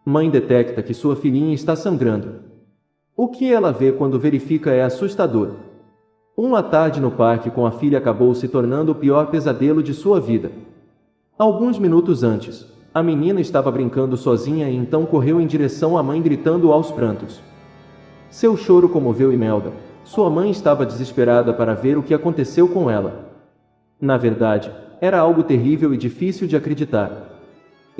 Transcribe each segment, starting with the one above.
Mãe detecta que sua filhinha está sangrando. O que ela vê quando verifica é assustador. Uma tarde no parque com a filha acabou se tornando o pior pesadelo de sua vida. Alguns minutos antes, a menina estava brincando sozinha e então correu em direção à mãe gritando aos prantos. Seu choro comoveu Imelda. Sua mãe estava desesperada para ver o que aconteceu com ela. Na verdade, era algo terrível e difícil de acreditar.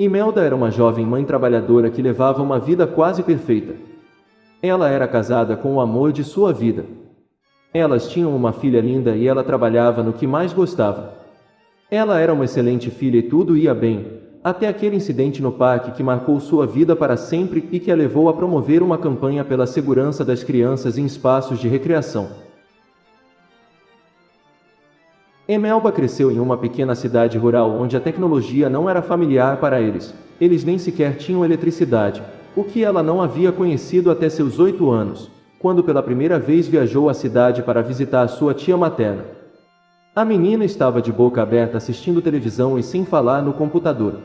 Imelda era uma jovem mãe trabalhadora que levava uma vida quase perfeita. Ela era casada com o amor de sua vida. Elas tinham uma filha linda e ela trabalhava no que mais gostava. Ela era uma excelente filha e tudo ia bem, até aquele incidente no parque que marcou sua vida para sempre e que a levou a promover uma campanha pela segurança das crianças em espaços de recreação. Imelda cresceu em uma pequena cidade rural onde a tecnologia não era familiar para eles. Eles nem sequer tinham eletricidade, o que ela não havia conhecido até seus 8 anos, quando pela primeira vez viajou à cidade para visitar sua tia materna. A menina estava de boca aberta assistindo televisão e sem falar no computador.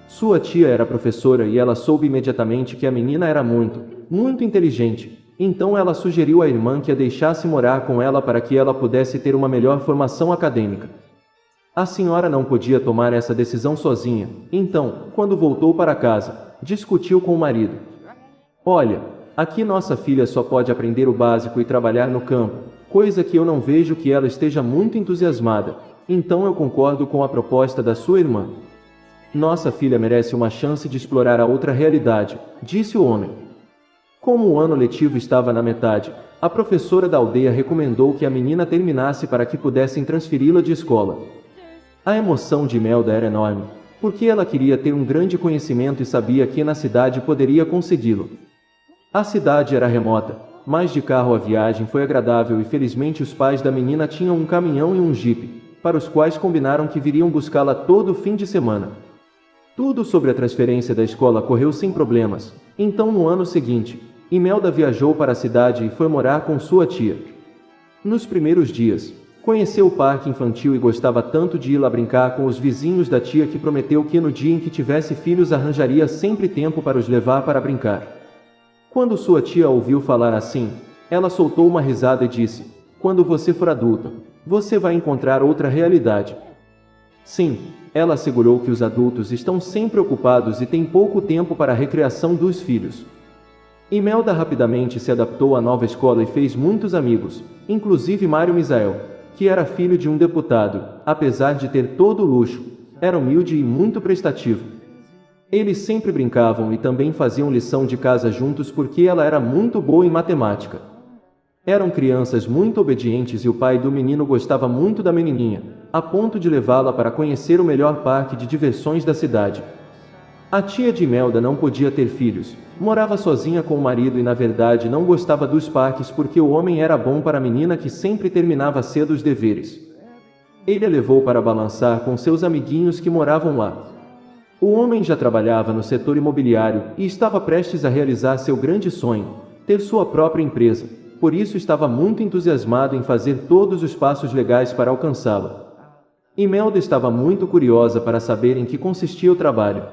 Sua tia era professora e ela soube imediatamente que a menina era muito inteligente, então ela sugeriu à irmã que a deixasse morar com ela para que ela pudesse ter uma melhor formação acadêmica. A senhora não podia tomar essa decisão sozinha, então, quando voltou para casa, discutiu com o marido. Olha, aqui nossa filha só pode aprender o básico e trabalhar no campo, coisa que eu não vejo que ela esteja muito entusiasmada, então eu concordo com a proposta da sua irmã. Nossa filha merece uma chance de explorar a outra realidade, disse o homem. Como o ano letivo estava na metade, a professora da aldeia recomendou que a menina terminasse para que pudessem transferi-la de escola. A emoção de Imelda era enorme, porque ela queria ter um grande conhecimento e sabia que na cidade poderia consegui-lo. A cidade era remota, mas de carro a viagem foi agradável e felizmente os pais da menina tinham um caminhão e um jipe, para os quais combinaram que viriam buscá-la todo fim de semana. Tudo sobre a transferência da escola correu sem problemas, então no ano seguinte, Imelda viajou para a cidade e foi morar com sua tia. Nos primeiros dias, conheceu o parque infantil e gostava tanto de ir lá brincar com os vizinhos da tia que prometeu que no dia em que tivesse filhos arranjaria sempre tempo para os levar para brincar. Quando sua tia ouviu falar assim, ela soltou uma risada e disse: "Quando você for adulta, você vai encontrar outra realidade." Sim, ela assegurou que os adultos estão sempre ocupados e têm pouco tempo para a recreação dos filhos. Imelda rapidamente se adaptou à nova escola e fez muitos amigos, inclusive Mário Misael, que era filho de um deputado. Apesar de ter todo o luxo, era humilde e muito prestativo. Eles sempre brincavam e também faziam lição de casa juntos porque ela era muito boa em matemática. Eram crianças muito obedientes e o pai do menino gostava muito da menininha, a ponto de levá-la para conhecer o melhor parque de diversões da cidade. A tia de Imelda não podia ter filhos, morava sozinha com o marido e na verdade não gostava dos parques porque o homem era bom para a menina que sempre terminava cedo os deveres. Ele a levou para balançar com seus amiguinhos que moravam lá. O homem já trabalhava no setor imobiliário e estava prestes a realizar seu grande sonho, ter sua própria empresa, por isso estava muito entusiasmado em fazer todos os passos legais para alcançá-la. Imelda estava muito curiosa para saber em que consistia o trabalho.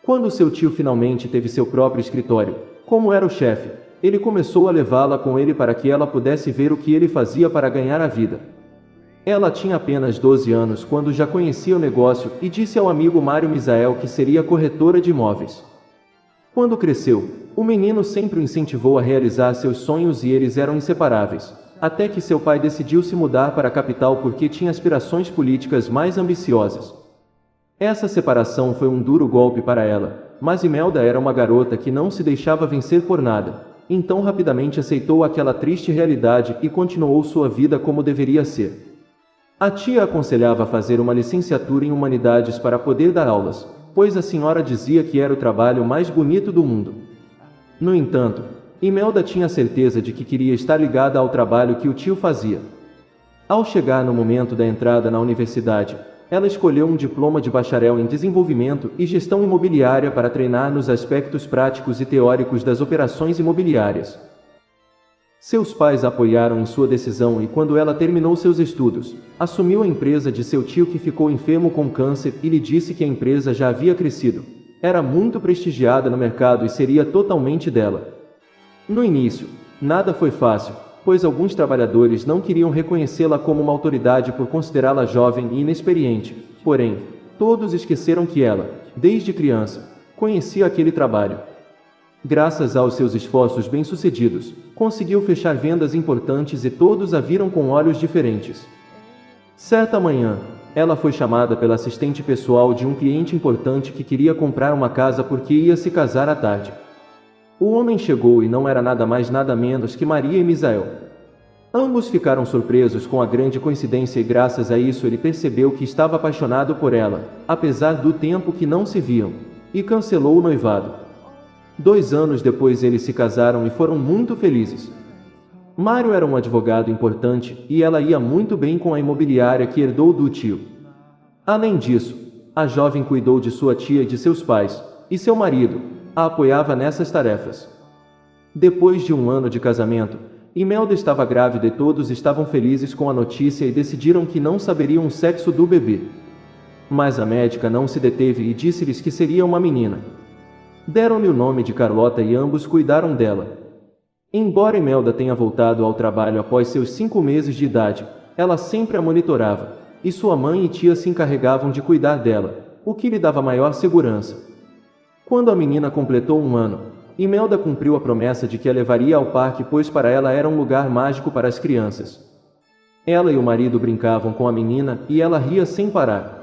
Quando seu tio finalmente teve seu próprio escritório, como era o chefe, ele começou a levá-la com ele para que ela pudesse ver o que ele fazia para ganhar a vida. Ela tinha apenas 12 anos quando já conhecia o negócio e disse ao amigo Mário Misael que seria corretora de imóveis. Quando cresceu, o menino sempre o incentivou a realizar seus sonhos e eles eram inseparáveis, até que seu pai decidiu se mudar para a capital porque tinha aspirações políticas mais ambiciosas. Essa separação foi um duro golpe para ela, mas Imelda era uma garota que não se deixava vencer por nada, então rapidamente aceitou aquela triste realidade e continuou sua vida como deveria ser. A tia aconselhava a fazer uma licenciatura em Humanidades para poder dar aulas, pois a senhora dizia que era o trabalho mais bonito do mundo. No entanto, Imelda tinha certeza de que queria estar ligada ao trabalho que o tio fazia. Ao chegar no momento da entrada na universidade, ela escolheu um diploma de bacharel em desenvolvimento e gestão imobiliária para treinar nos aspectos práticos e teóricos das operações imobiliárias. Seus pais a apoiaram em sua decisão e quando ela terminou seus estudos, assumiu a empresa de seu tio que ficou enfermo com câncer e lhe disse que a empresa já havia crescido, era muito prestigiada no mercado e seria totalmente dela. No início, nada foi fácil, pois alguns trabalhadores não queriam reconhecê-la como uma autoridade por considerá-la jovem e inexperiente. Porém, todos esqueceram que ela, desde criança, conhecia aquele trabalho. Graças aos seus esforços bem-sucedidos, conseguiu fechar vendas importantes e todos a viram com olhos diferentes. Certa manhã, ela foi chamada pela assistente pessoal de um cliente importante que queria comprar uma casa porque ia se casar à tarde. O homem chegou e não era nada mais nada menos que Maria e Misael. Ambos ficaram surpresos com a grande coincidência e graças a isso ele percebeu que estava apaixonado por ela, apesar do tempo que não se viam, e cancelou o noivado. 2 anos depois eles se casaram e foram muito felizes. Mário era um advogado importante e ela ia muito bem com a imobiliária que herdou do tio. Além disso, a jovem cuidou de sua tia e de seus pais, e seu marido a apoiava nessas tarefas. Depois de 1 ano de casamento, Imelda estava grávida e todos estavam felizes com a notícia e decidiram que não saberiam o sexo do bebê. Mas a médica não se deteve e disse-lhes que seria uma menina. Deram-lhe o nome de Carlota e ambos cuidaram dela. Embora Imelda tenha voltado ao trabalho após seus 5 meses de idade, ela sempre a monitorava, e sua mãe e tia se encarregavam de cuidar dela, o que lhe dava maior segurança. Quando a menina completou 1 ano, Imelda cumpriu a promessa de que a levaria ao parque pois para ela era um lugar mágico para as crianças. Ela e o marido brincavam com a menina e ela ria sem parar.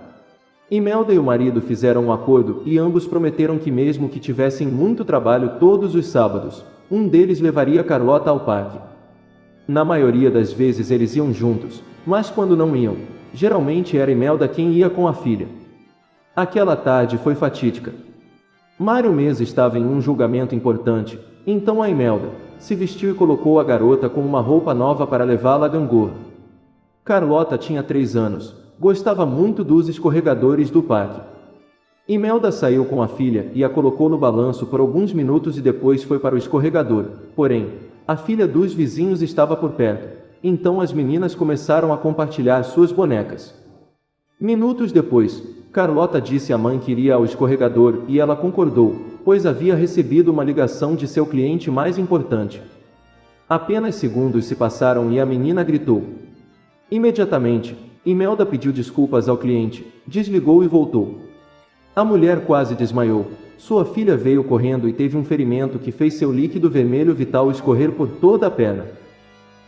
Imelda e o marido fizeram um acordo e ambos prometeram que mesmo que tivessem muito trabalho todos os sábados, um deles levaria Carlota ao parque. Na maioria das vezes eles iam juntos, mas quando não iam, geralmente era Imelda quem ia com a filha. Aquela tarde foi fatídica. Mário Mesa estava em um julgamento importante, então a Imelda se vestiu e colocou a garota com uma roupa nova para levá-la à gangorra. Carlota tinha 3 anos. Gostava muito dos escorregadores do parque. Imelda saiu com a filha e a colocou no balanço por alguns minutos e depois foi para o escorregador. Porém, a filha dos vizinhos estava por perto, então as meninas começaram a compartilhar suas bonecas. Minutos depois, Carlota disse à mãe que iria ao escorregador e ela concordou, pois havia recebido uma ligação de seu cliente mais importante. Apenas segundos se passaram e a menina gritou. Imediatamente, Imelda pediu desculpas ao cliente, desligou e voltou. A mulher quase desmaiou. Sua filha veio correndo e teve um ferimento que fez seu líquido vermelho vital escorrer por toda a perna.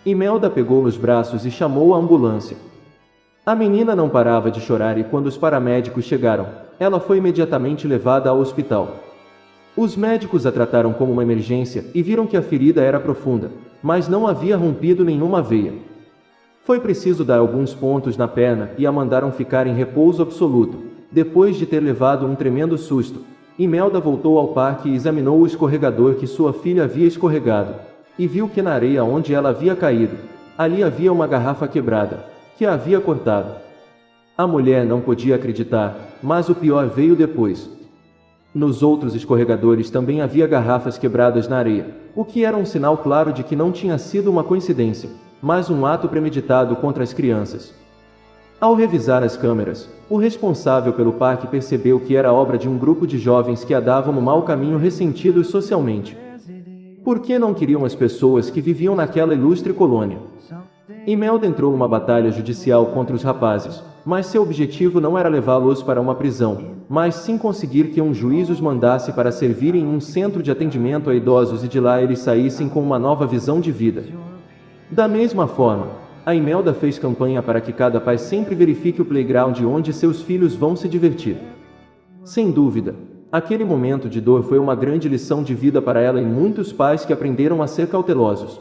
Imelda pegou nos braços e chamou a ambulância. A menina não parava de chorar e quando os paramédicos chegaram, ela foi imediatamente levada ao hospital. Os médicos a trataram como uma emergência e viram que a ferida era profunda, mas não havia rompido nenhuma veia. Foi preciso dar alguns pontos na perna e a mandaram ficar em repouso absoluto. Depois de ter levado um tremendo susto, Imelda voltou ao parque e examinou o escorregador que sua filha havia escorregado, e viu que na areia onde ela havia caído, ali havia uma garrafa quebrada, que a havia cortado. A mulher não podia acreditar, mas o pior veio depois. Nos outros escorregadores também havia garrafas quebradas na areia, o que era um sinal claro de que não tinha sido uma coincidência, mas um ato premeditado contra as crianças. Ao revisar as câmeras, o responsável pelo parque percebeu que era obra de um grupo de jovens que andavam no mau caminho ressentidos socialmente. Por que não queriam as pessoas que viviam naquela ilustre colônia? Imelda entrou numa batalha judicial contra os rapazes, mas seu objetivo não era levá-los para uma prisão, mas sim conseguir que um juiz os mandasse para servir em um centro de atendimento a idosos e de lá eles saíssem com uma nova visão de vida. Da mesma forma, a Imelda fez campanha para que cada pai sempre verifique o playground onde seus filhos vão se divertir. Sem dúvida, aquele momento de dor foi uma grande lição de vida para ela e muitos pais que aprenderam a ser cautelosos.